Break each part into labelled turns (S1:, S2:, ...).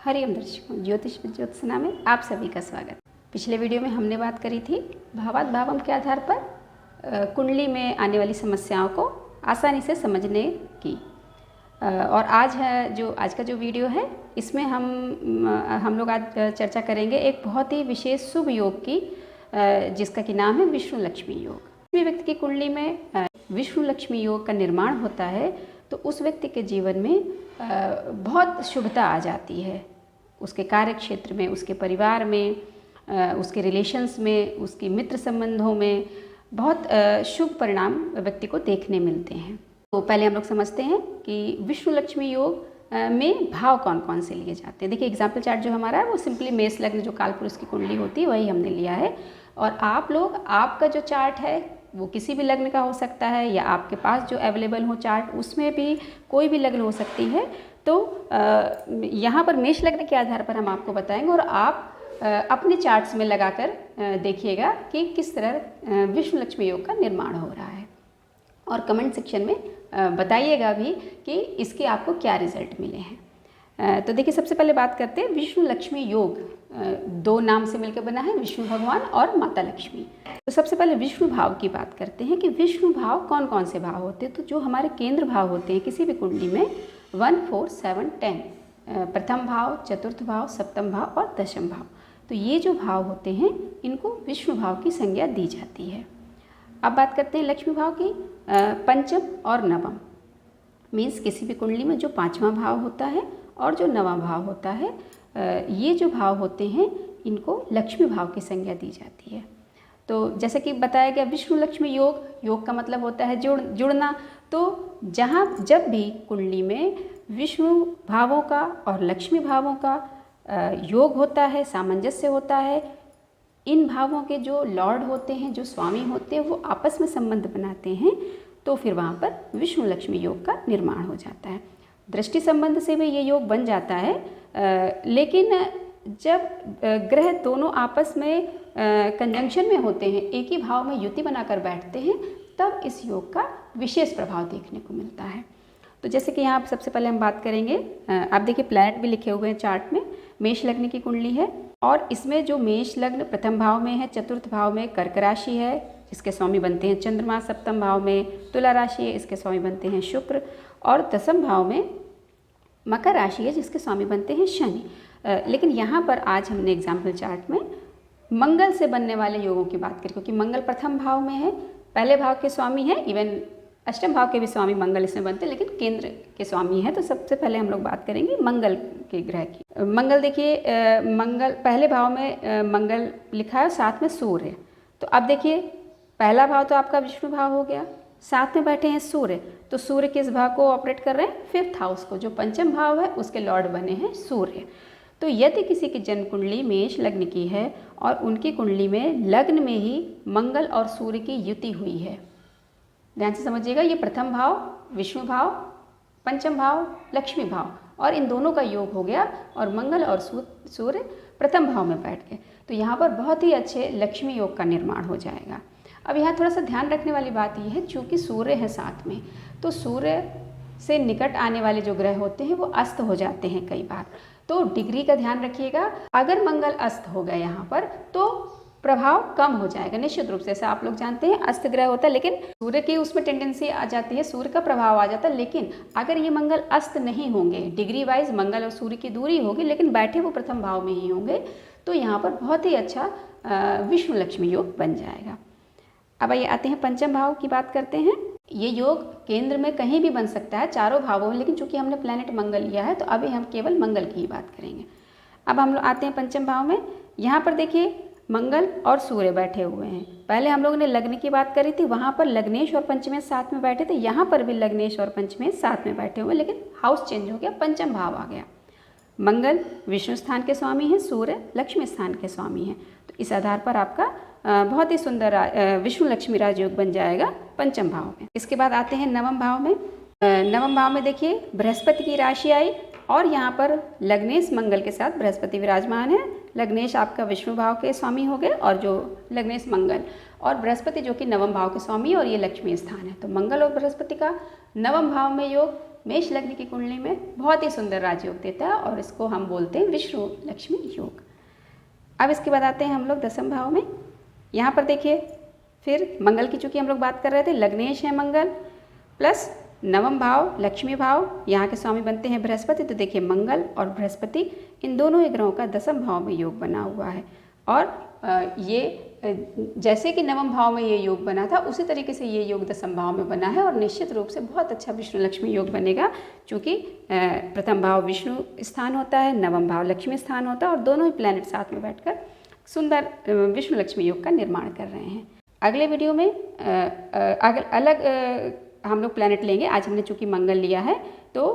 S1: हरिओम दर्शकों, ज्योतिष में ज्योत्सना में आप सभी का स्वागत। पिछले वीडियो में हमने बात करी थी भावार्थ भावम के आधार पर कुंडली में आने वाली समस्याओं को आसानी से समझने की। और आज का जो वीडियो है इसमें हम लोग आज चर्चा करेंगे एक बहुत ही विशेष शुभ योग की, जिसका कि नाम है विष्णु लक्ष्मी योग। किसी व्यक्ति की कुंडली में विष्णु लक्ष्मी योग का निर्माण होता है तो उस व्यक्ति के जीवन में बहुत शुभता आ जाती है। उसके कार्य क्षेत्र में, उसके परिवार में, उसके रिलेशंस में, उसके मित्र संबंधों में बहुत शुभ परिणाम व्यक्ति को देखने मिलते हैं। तो पहले हम लोग समझते हैं कि विष्णु लक्ष्मी योग में भाव कौन कौन से लिए जाते हैं। देखिए, एग्जाम्पल चार्ट जो हमारा है वो सिंपली मेष लग्न जो कालपुरुष की कुंडली होती है वही हमने लिया है। और आपका जो चार्ट है वो किसी भी लग्न का हो सकता है, या आपके पास जो अवेलेबल हो चार्ट उसमें भी कोई भी लग्न हो सकती है। तो यहाँ पर मेष लग्न के आधार पर हम आपको बताएंगे और आप अपने चार्ट्स में लगाकर देखिएगा कि किस तरह विष्णु लक्ष्मी योग का निर्माण हो रहा है। और कमेंट सेक्शन में बताइएगा भी कि इसके आपको क्या रिजल्ट मिले हैं। तो देखिए, सबसे पहले बात करते हैं विष्णु लक्ष्मी योग। दो नाम से मिलकर बना है, विष्णु भगवान और माता लक्ष्मी। तो सबसे पहले विष्णु भाव की बात करते हैं कि विष्णु भाव कौन कौन से भाव होते हैं। तो जो हमारे केंद्र भाव होते हैं किसी भी कुंडली में 1, 4, 7, 10, प्रथम भाव, चतुर्थ भाव, सप्तम भाव और दशम भाव, तो ये जो भाव होते हैं इनको विष्णु भाव की संज्ञा दी जाती है। अब बात करते हैं लक्ष्मी भाव की। पंचम और नवम मीन्स किसी भी कुंडली में जो पाँचवा भाव होता है और जो नवां भाव होता है, ये जो भाव होते हैं इनको लक्ष्मी भाव की संज्ञा दी जाती है। तो जैसे कि बताया गया विष्णु लक्ष्मी योग का मतलब होता है जुड़ना। तो जब भी कुंडली में विष्णु भावों का और लक्ष्मी भावों का योग होता है, सामंजस्य होता है, इन भावों के जो लॉर्ड होते हैं, जो स्वामी होते हैं, वो आपस में संबंध बनाते हैं, तो फिर वहाँ पर विष्णु लक्ष्मी योग का निर्माण हो जाता है। दृष्टि संबंध से भी ये योग बन जाता है, लेकिन जब ग्रह दोनों आपस में कंजंक्शन में होते हैं, एक ही भाव में युति बनाकर बैठते हैं, तब इस योग का विशेष प्रभाव देखने को मिलता है। तो जैसे कि यहाँ सबसे पहले हम बात करेंगे, आप देखिए प्लैनेट भी लिखे हुए हैं चार्ट में। मेष लग्न की कुंडली है और इसमें जो मेष लग्न प्रथम भाव में है, चतुर्थ भाव में कर्क राशि है जिसके स्वामी बनते हैं चंद्रमा, सप्तम भाव में तुला राशि है, इसके स्वामी बनते हैं शुक्र, और दसम भाव में मकर राशि है जिसके स्वामी बनते हैं शनि। लेकिन यहाँ पर आज हमने एग्जाम्पल चार्ट में मंगल से बनने वाले योगों की बात करें, क्योंकि मंगल प्रथम भाव में है, पहले भाव के स्वामी है, इवन अष्टम भाव के भी स्वामी मंगल इसमें बनते हैं, लेकिन केंद्र के स्वामी है। तो सबसे पहले हम लोग बात करेंगे मंगल के ग्रह की। मंगल देखिए, मंगल पहले भाव में मंगल लिखा है, साथ में सूर्य। तो अब देखिए, पहला भाव तो आपका विष्णु भाव हो गया, साथ में बैठे हैं सूर्य। तो सूर्य किस भाव को ऑपरेट कर रहे हैं? 5th हाउस को, जो पंचम भाव है उसके लॉर्ड बने हैं सूर्य। तो यदि किसी की जन्म कुंडली मेष लग्न की है और उनकी कुंडली में लग्न में ही मंगल और सूर्य की युति हुई है, ध्यान से समझिएगा, ये प्रथम भाव विष्णु भाव, पंचम भाव लक्ष्मी भाव, और इन दोनों का योग हो गया और मंगल और सूर्य प्रथम भाव में बैठ गए, तो यहाँ पर बहुत ही अच्छे लक्ष्मी योग का निर्माण हो जाएगा। अब यहाँ थोड़ा सा ध्यान रखने वाली बात यह है, चूँकि सूर्य है साथ में, तो सूर्य से निकट आने वाले जो ग्रह होते हैं वो अस्त हो जाते हैं कई बार। तो डिग्री का ध्यान रखिएगा, अगर मंगल अस्त हो गए यहाँ पर तो प्रभाव कम हो जाएगा निश्चित रूप से। ऐसा आप लोग जानते हैं, अस्त ग्रह होता है, लेकिन सूर्य की उसमें टेंडेंसी आ जाती है, सूर्य का प्रभाव आ जाता है। लेकिन अगर ये मंगल अस्त नहीं होंगे, डिग्री वाइज मंगल और सूर्य की दूरी होगी, लेकिन बैठे वो प्रथम भाव में ही होंगे, तो यहाँ पर बहुत ही अच्छा विष्णु लक्ष्मी योग बन जाएगा। अब आइए आते हैं पंचम भाव की बात करते हैं। ये योग केंद्र में कहीं भी बन सकता है, चारों भावों में, लेकिन चूंकि हमने प्लैनेट मंगल लिया है तो अभी हम केवल मंगल की ही बात करेंगे। अब हम लोग आते हैं पंचम भाव में। यहाँ पर देखिए मंगल और सूर्य बैठे हुए हैं। पहले हम लोगों ने लग्न की बात करी थी, वहाँ पर लग्नेश और पंचमेश साथ में बैठे थे, यहाँ पर भी लग्नेश और पंचमेश साथ में बैठे हुए, लेकिन हाउस चेंज हो गया, पंचम भाव आ गया। मंगल विष्णु स्थान के स्वामी हैं, सूर्य लक्ष्मी स्थान के स्वामी हैं। तो इस आधार पर आपका बहुत ही सुंदर विष्णु लक्ष्मी राजयोग बन जाएगा पंचम भाव में। इसके बाद आते हैं नवम भाव में। नवम भाव में देखिए बृहस्पति की राशि आई और यहाँ पर लग्नेश मंगल के साथ बृहस्पति विराजमान है। लग्नेश आपका विष्णु भाव के स्वामी हो गए और जो लग्नेश मंगल, और बृहस्पति जो कि नवम भाव के स्वामी, और ये लक्ष्मी स्थान है। तो मंगल और बृहस्पति का नवम भाव में योग मेष लग्न की कुंडली में बहुत ही सुंदर राजयोग देता है और इसको हम बोलते हैं विष्णु लक्ष्मी योग। अब इसके बाद आते हैं हम लोग दसम भाव में। यहाँ पर देखिए फिर मंगल की चूँकि हम लोग बात कर रहे थे, लग्नेश है मंगल प्लस नवम भाव लक्ष्मी भाव, यहाँ के स्वामी बनते हैं बृहस्पति। तो देखिए मंगल और बृहस्पति इन दोनों ही ग्रहों का दसम भाव में योग बना हुआ है और ये जैसे कि नवम भाव में ये योग बना था उसी तरीके से ये योग दसम भाव में बना है और निश्चित रूप से बहुत अच्छा विष्णु लक्ष्मी योग बनेगा, क्योंकि प्रथम भाव विष्णु स्थान होता है, नवम भाव लक्ष्मी स्थान होता है और दोनों ही प्लैनेट साथ में बैठकर सुंदर विष्णु लक्ष्मी योग का निर्माण कर रहे हैं। अगले वीडियो में अलग हम लोग प्लैनेट लेंगे। आज हमने चूँकि मंगल लिया है तो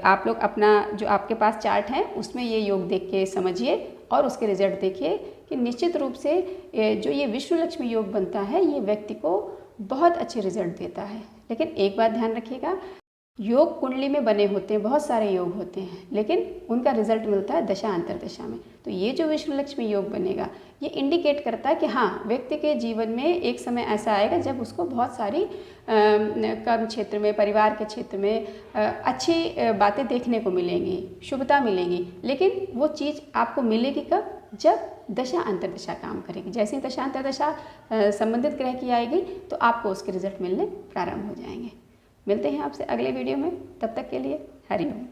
S1: आप लोग अपना जो आपके पास चार्ट है उसमें ये योग देख के समझिए और उसके रिजल्ट देखिए कि निश्चित रूप से जो ये विष्णु लक्ष्मी योग बनता है ये व्यक्ति को बहुत अच्छे रिजल्ट देता है। लेकिन एक बात ध्यान रखिएगा, योग कुंडली में बने होते हैं, बहुत सारे योग होते हैं, लेकिन उनका रिजल्ट मिलता है दशा अंतरदशा में। तो ये जो विष्णु लक्ष्मी योग बनेगा ये इंडिकेट करता है कि हाँ व्यक्ति के जीवन में एक समय ऐसा आएगा जब उसको बहुत सारी कर्म क्षेत्र में, परिवार के क्षेत्र में अच्छी बातें देखने को मिलेंगी, शुभता मिलेगी। लेकिन वो चीज़ आपको मिलेगी कब? जब दशा अंतरदशा काम करेगी। जैसे ही दशा अंतरदशा संबंधित ग्रह की आएगी तो आपको उसके रिजल्ट मिलने प्रारंभ हो जाएंगे। मिलते हैं आपसे अगले वीडियो में, तब तक के लिए हरि ओम।